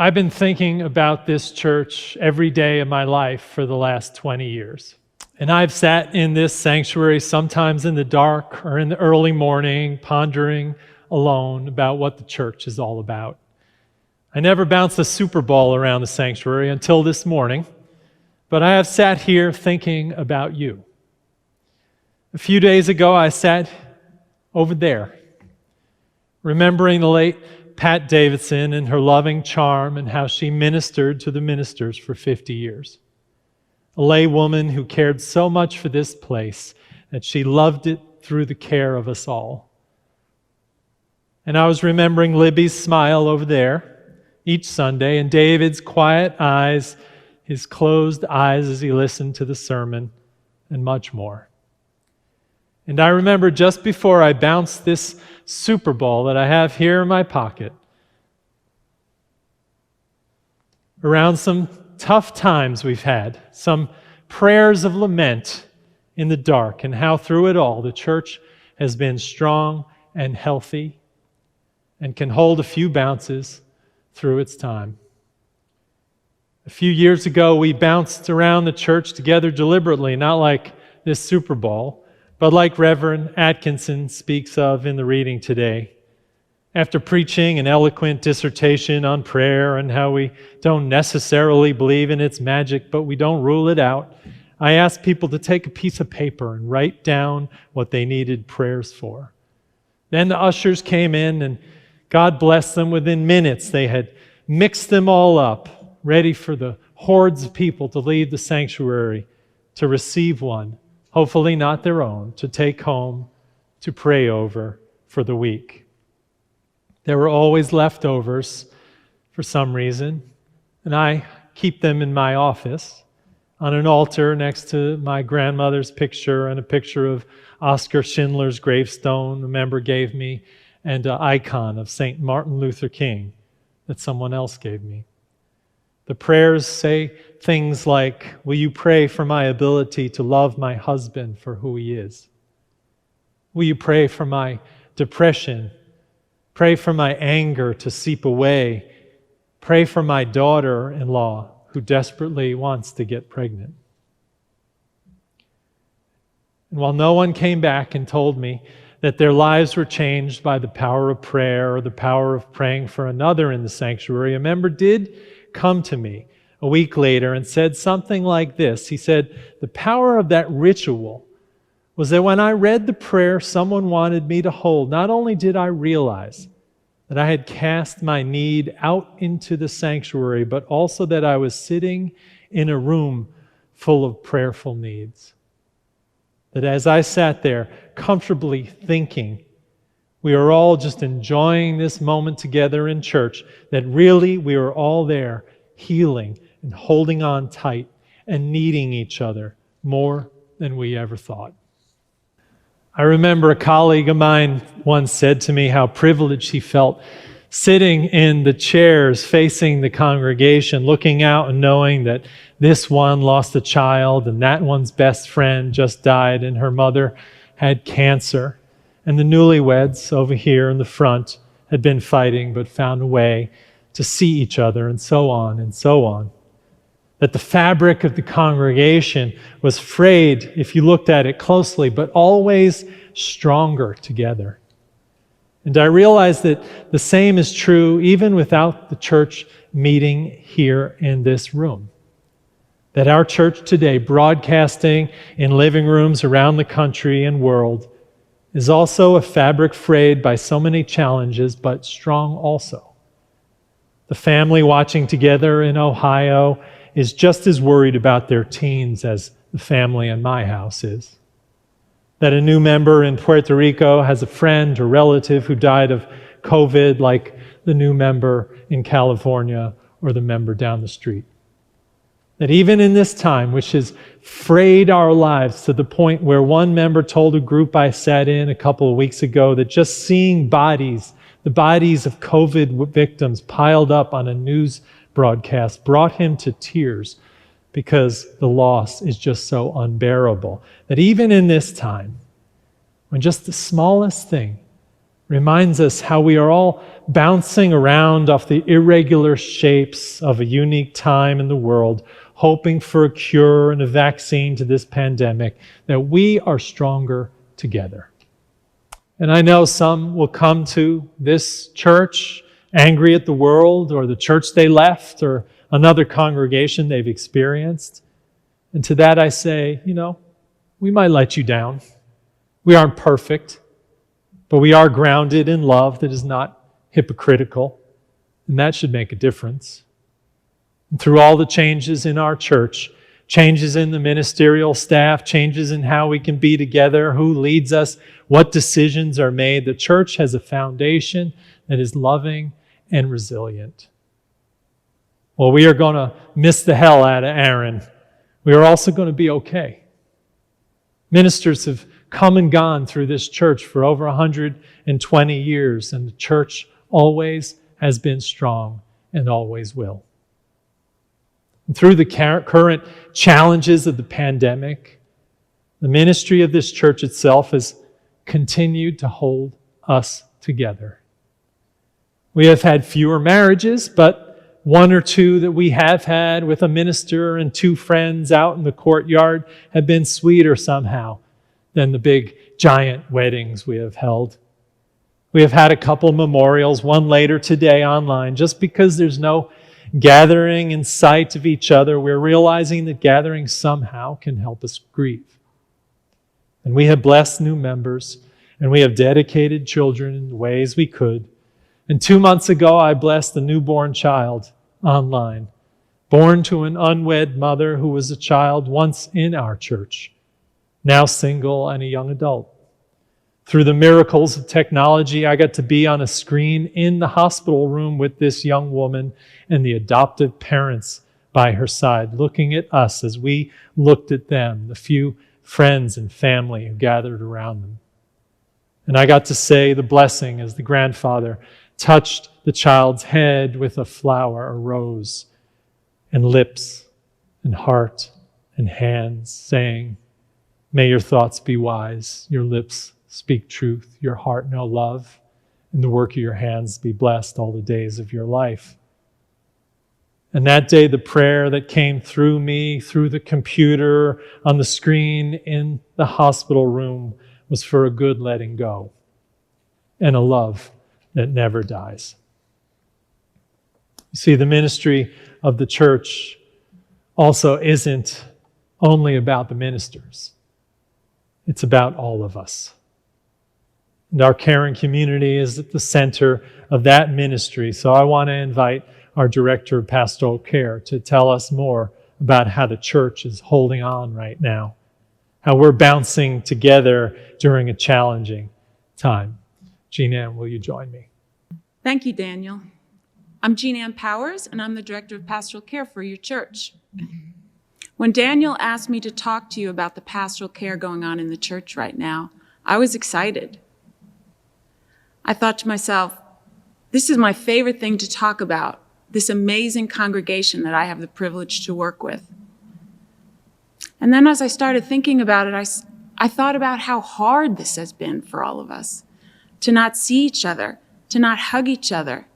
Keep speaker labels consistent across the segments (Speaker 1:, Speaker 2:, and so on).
Speaker 1: I've been thinking about this church every day of my life for the last 20 years. And I've sat in this sanctuary sometimes in the dark or in the early morning, pondering alone about what the church is all about. I never bounced a Superball around the sanctuary until this morning, but I have sat here thinking about you. A few days ago, I sat over there, remembering the late Pat Davidson and her loving charm and how she ministered to the ministers for 50 years. A lay woman who cared so much for this place that she loved it through the care of us all. And I was remembering Libby's smile over there each Sunday and David's quiet eyes, his closed eyes as he listened to the sermon, and much more. And I remember just before I bounced this Superball that I have here in my pocket, around some tough times we've had, some prayers of lament in the dark, and how through it all the church has been strong and healthy and can hold a few bounces through its time. A few years ago, we bounced around the church together deliberately, not like this Superball, but like Reverend Atkinson speaks of in the reading today. After preaching an eloquent dissertation on prayer and how we don't necessarily believe in its magic, but we don't rule it out, I asked people to take a piece of paper and write down what they needed prayers for. Then the ushers came in, and God bless them, within minutes they had mixed them all up, ready for the hordes of people to leave the sanctuary to receive one, hopefully not their own, to take home, to pray over for the week. There were always leftovers for some reason, and I keep them in my office on an altar next to my grandmother's picture and a picture of Oscar Schindler's gravestone a member gave me, and an icon of St. Martin Luther King that someone else gave me. The prayers say things like, "Will you pray for my ability to love my husband for who he is? Will you pray for my depression? Pray for my anger to seep away. Pray for my daughter-in-law who desperately wants to get pregnant." And while no one came back and told me that their lives were changed by the power of prayer or the power of praying for another in the sanctuary, a member did come to me a week later and said something like this. He said, "The power of that ritual was that when I read the prayer someone wanted me to hold, not only did I realize that I had cast my need out into the sanctuary, but also that I was sitting in a room full of prayerful needs. That as I sat there comfortably thinking, we are all just enjoying this moment together in church, that really we are all there healing and holding on tight and needing each other more than we ever thought." I remember a colleague of mine once said to me how privileged he felt sitting in the chairs facing the congregation, looking out and knowing that this one lost a child and that one's best friend just died and her mother had cancer. And the newlyweds over here in the front had been fighting but found a way to see each other, and so on and so on. That the fabric of the congregation was frayed if you looked at it closely, but always stronger together. And I realized that the same is true even without the church meeting here in this room. That our church today, broadcasting in living rooms around the country and world, is also a fabric frayed by so many challenges, but strong also. The family watching together in Ohio is just as worried about their teens as the family in my house is. That a new member in Puerto Rico has a friend or relative who died of COVID, like the new member in California or the member down the street. That even in this time, which has frayed our lives to the point where one member told a group I sat in a couple of weeks ago that just seeing bodies, the bodies of COVID victims piled up on a news broadcast, brought him to tears because the loss is just so unbearable. That even in this time, when just the smallest thing reminds us how we are all bouncing around off the irregular shapes of a unique time in the world, hoping for a cure and a vaccine to this pandemic, that we are stronger together. And I know some will come to this church angry at the world or the church they left or another congregation they've experienced. And to that I say, we might let you down. We aren't perfect, but we are grounded in love that is not hypocritical, and that should make a difference. And through all the changes in our church, changes in the ministerial staff, changes in how we can be together, who leads us, what decisions are made, the church has a foundation that is loving and resilient. Well, we are going to miss the hell out of Aaron. We are also going to be okay. Ministers have come and gone through this church for over 120 years, and the church always has been strong and always will. And through the current challenges of the pandemic, the ministry of this church itself has continued to hold us together. We have had fewer marriages, but one or two that we have had with a minister and two friends out in the courtyard have been sweeter somehow than the big giant weddings we have held. We have had a couple memorials, one later today online. Just because there's no gathering in sight of each other, we're realizing that gathering somehow can help us grieve. And we have blessed new members, and we have dedicated children in the ways we could. And 2 months ago, I blessed a newborn child online, born to an unwed mother who was a child once in our church, now single and a young adult. Through the miracles of technology, I got to be on a screen in the hospital room with this young woman and the adoptive parents by her side, looking at us as we looked at them, the few friends and family who gathered around them. And I got to say the blessing as the grandfather touched the child's head with a flower, a rose, and lips and heart and hands, saying, "May your thoughts be wise, your lips speak truth, your heart know love, and the work of your hands be blessed all the days of your life." And that day, the prayer that came through me, through the computer, on the screen in the hospital room, was for a good letting go and a love that never dies. You see, the ministry of the church also isn't only about the ministers. It's about all of us. And our caring community is at the center of that ministry. So I want to invite our Director of Pastoral Care to tell us more about how the church is holding on right now, how we're bouncing together during a challenging time. Jean Ann, will you join me?
Speaker 2: Thank you, Daniel. I'm Jean Ann Powers, and I'm the Director of Pastoral Care for your church. When Daniel asked me to talk to you about the pastoral care going on in the church right now, I was excited. I thought to myself, this is my favorite thing to talk about, this amazing congregation that I have the privilege to work with. And then as I started thinking about it, I thought about how hard this has been for all of us, to not see each other, to not hug each other,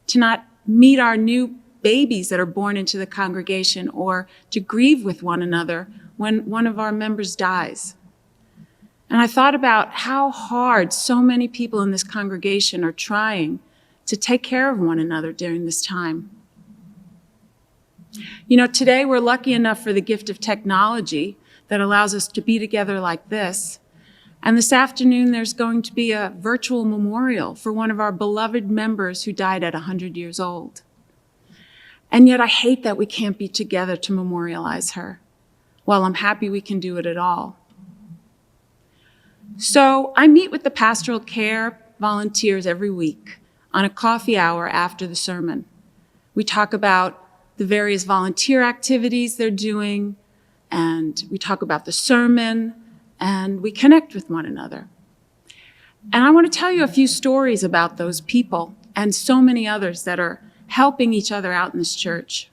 Speaker 2: to not meet our new babies that are born into the congregation, or to grieve with one another when one of our members dies. And I thought about how hard so many people in this congregation are trying to take care of one another during this time. Today we're lucky enough for the gift of technology that allows us to be together like this. And this afternoon there's going to be a virtual memorial for one of our beloved members who died at 100 years old. And yet I hate that we can't be together to memorialize her. Well, I'm happy we can do it at all. So I meet with the pastoral care volunteers every week on a coffee hour after the sermon. We talk about the various volunteer activities they're doing, and we talk about the sermon, and we connect with one another. And I want to tell you a few stories about those people and so many others that are helping each other out in this church.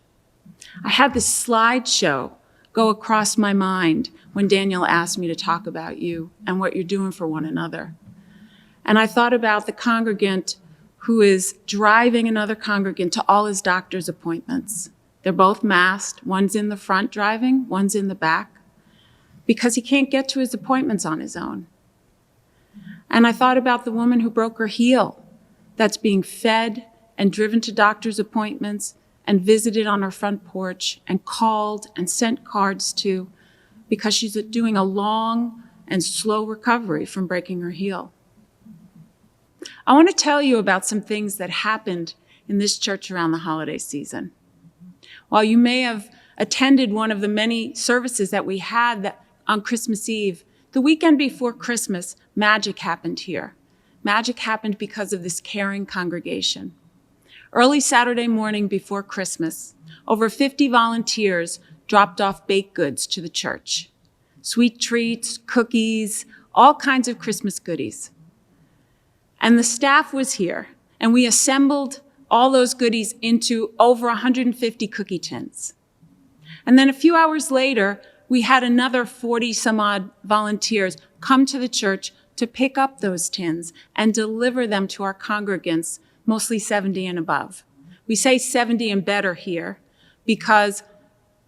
Speaker 2: I had this slideshow go across my mind when Daniel asked me to talk about you and what you're doing for one another. And I thought about the congregant who is driving another congregant to all his doctor's appointments. They're both masked. One's in the front driving, one's in the back, because he can't get to his appointments on his own. And I thought about the woman who broke her heel, that's being fed and driven to doctor's appointments and visited on her front porch and called and sent cards to, because she's doing a long and slow recovery from breaking her heel. I want to tell you about some things that happened in this church around the holiday season. While you may have attended one of the many services that we had on Christmas Eve, the weekend before Christmas, magic happened here. Magic happened because of this caring congregation. Early Saturday morning before Christmas, over 50 volunteers dropped off baked goods to the church. Sweet treats, cookies, all kinds of Christmas goodies. And the staff was here, and we assembled all those goodies into over 150 cookie tins. And then a few hours later, we had another 40 some odd volunteers come to the church to pick up those tins and deliver them to our congregants, mostly 70 and above. We say 70 and better here because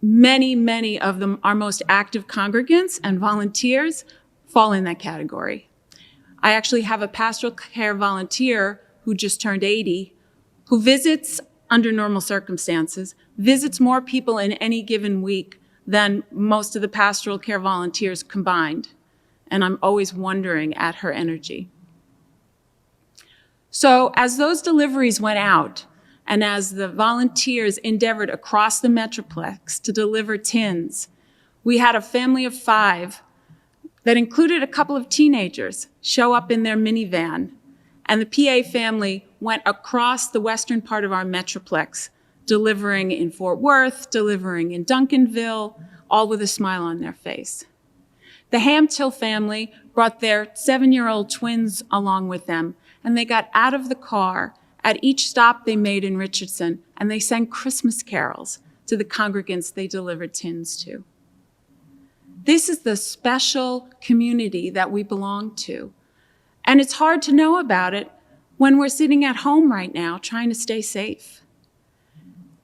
Speaker 2: many of them, our most active congregants and volunteers, fall in that category. I actually have a pastoral care volunteer who just turned 80, who visits under normal circumstances, visits more people in any given week than most of the pastoral care volunteers combined. And I'm always wondering at her energy. So as those deliveries went out, and as the volunteers endeavored across the Metroplex to deliver tins, we had a family of 5 that included a couple of teenagers show up in their minivan. And the PA family went across the western part of our Metroplex, delivering in Fort Worth, delivering in Duncanville, all with a smile on their face. The Hamtill family brought their 7-year-old twins along with them, and they got out of the car at each stop they made in Richardson, and they sang Christmas carols to the congregants they delivered tins to. This is the special community that we belong to. And it's hard to know about it when we're sitting at home right now trying to stay safe.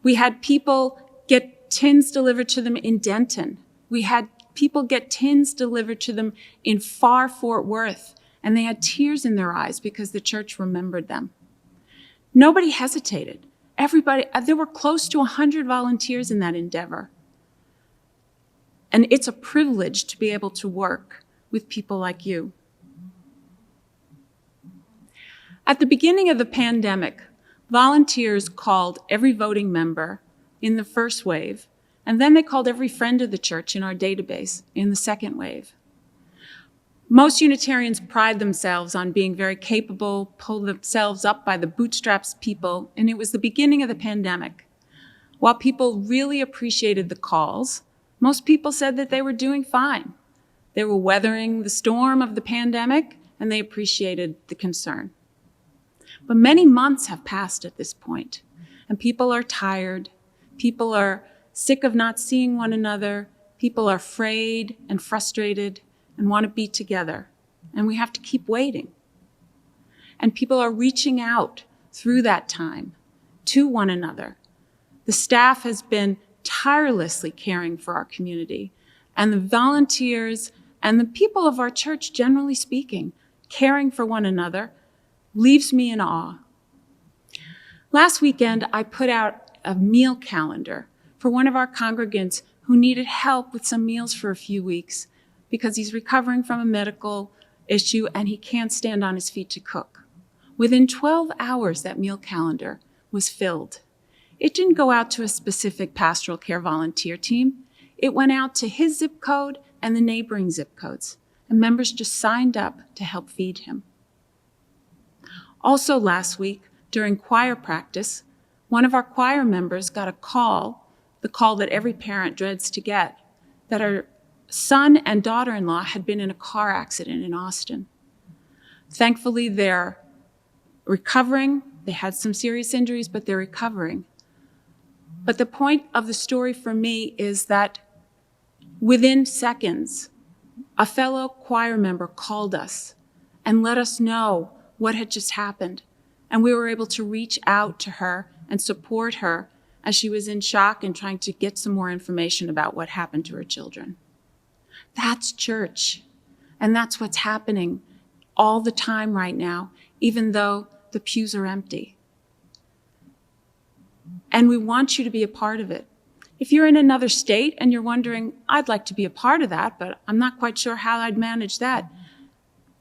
Speaker 2: We had people get tins delivered to them in Denton. We had people get tins delivered to them in far Fort Worth, and they had tears in their eyes because the church remembered them. Nobody hesitated. Everybody, there were close to 100 volunteers in that endeavor. And it's a privilege to be able to work with people like you. At the beginning of the pandemic, volunteers called every voting member in the first wave, and then they called every friend of the church in our database in the second wave. Most Unitarians pride themselves on being very capable, pull themselves up by the bootstraps people, and it was the beginning of the pandemic. While people really appreciated the calls, most people said that they were doing fine. They were weathering the storm of the pandemic, and they appreciated the concern. But many months have passed at this point, and people are tired. People are sick of not seeing one another. People are afraid and frustrated and want to be together, and we have to keep waiting. And people are reaching out through that time to one another. The staff has been tirelessly caring for our community, and the volunteers and the people of our church, generally speaking, caring for one another, leaves me in awe. Last weekend, I put out a meal calendar for one of our congregants who needed help with some meals for a few weeks because he's recovering from a medical issue and he can't stand on his feet to cook. Within 12 hours, that meal calendar was filled. It didn't go out to a specific pastoral care volunteer team. It went out to his zip code and the neighboring zip codes, and members just signed up to help feed him. Also last week, during choir practice, one of our choir members got a call, the call that every parent dreads to get, that her son and daughter-in-law had been in a car accident in Austin. Thankfully, they're recovering. They had some serious injuries, but they're recovering. But the point of the story for me is that within seconds, a fellow choir member called us and let us know what had just happened. And we were able to reach out to her and support her as she was in shock and trying to get some more information about what happened to her children. That's church. And that's what's happening all the time right now, even though the pews are empty. And we want you to be a part of it. If you're in another state and you're wondering, I'd like to be a part of that, but I'm not quite sure how I'd manage that,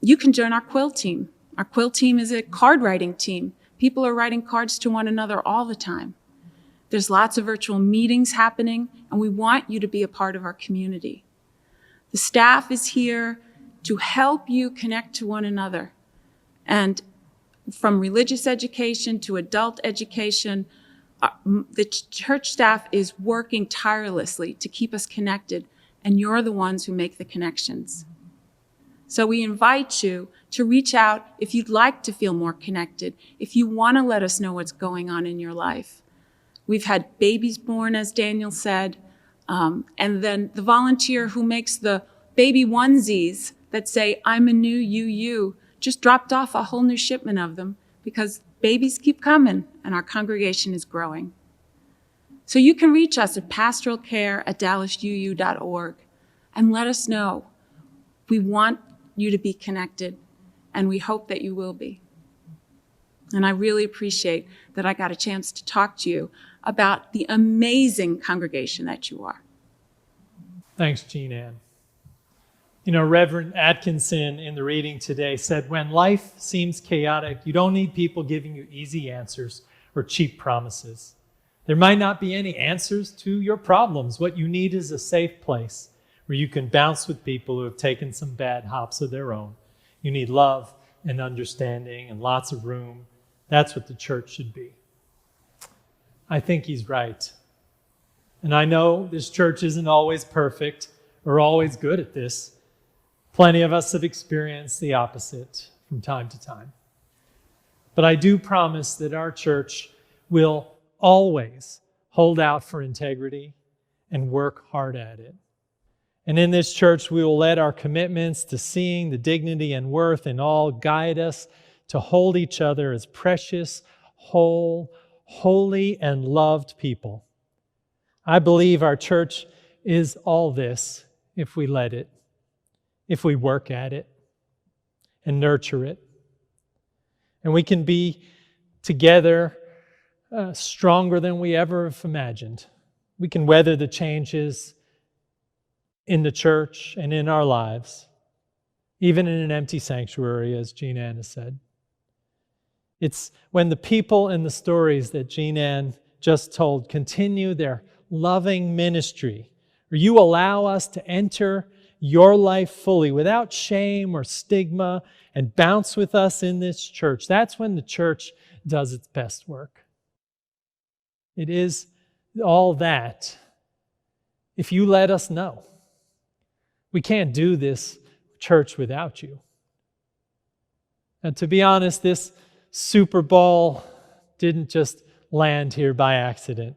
Speaker 2: you can join our quill team. Our quill team is a card writing team. People are writing cards to one another all the time. There's lots of virtual meetings happening, and we want you to be a part of our community. The staff is here to help you connect to one another. And from religious education to adult education, the church staff is working tirelessly to keep us connected, and you're the ones who make the connections. So we invite you to reach out if you'd like to feel more connected, if you want to let us know what's going on in your life. We've had babies born, as Daniel said, and then the volunteer who makes the baby onesies that say, I'm a new you, just dropped off a whole new shipment of them because babies keep coming and our congregation is growing. So you can reach us at pastoralcare@dallasuu.org and let us know. We want you to be connected, and we hope that you will be. And I really appreciate that I got a chance to talk to you about the amazing congregation that you are.
Speaker 1: Thanks, Jean Ann. You know, Reverend Atkinson in the reading today said, when life seems chaotic, you don't need people giving you easy answers or cheap promises. There might not be any answers to your problems. What you need is a safe place where you can bounce with people who have taken some bad hops of their own. You need love and understanding and lots of room. That's what the church should be. I think he's right. And I know this church isn't always perfect or always good at this. Plenty of us have experienced the opposite from time to time. But I do promise that our church will always hold out for integrity and work hard at it. And in this church, we will let our commitments to seeing the dignity and worth in all guide us to hold each other as precious, whole, holy, and loved people. I believe our church is all this if we let it, if we work at it and nurture it. And we can be together stronger than we ever have imagined. We can weather the changes in the church and in our lives, even in an empty sanctuary, as Jean Ann has said. It's when the people and the stories that Jean Ann just told continue their loving ministry, or you allow us to enter your life fully without shame or stigma and bounce with us in this church. That's when the church does its best work. It is all that if you let us know. We can't do this church without you. And to be honest, this Superball didn't just land here by accident.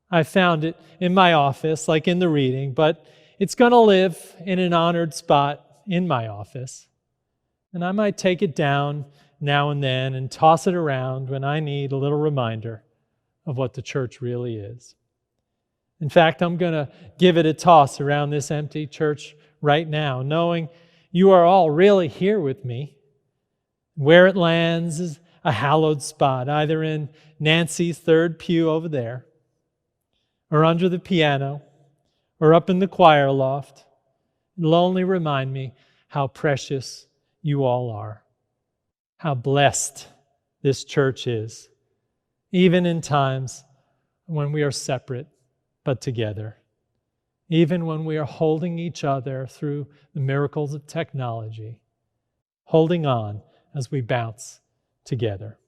Speaker 1: I found it in my office, like in the reading, but it's going to live in an honored spot in my office. And I might take it down now and then and toss it around when I need a little reminder of what the church really is. In fact, I'm going to give it a toss around this empty church right now, knowing you are all really here with me. Where it lands is a hallowed spot, either in Nancy's third pew over there, or under the piano, or up in the choir loft. It'll only remind me how precious you all are, how blessed this church is, even in times when we are separate but together, even when we are holding each other through the miracles of technology, holding on as we bounce together.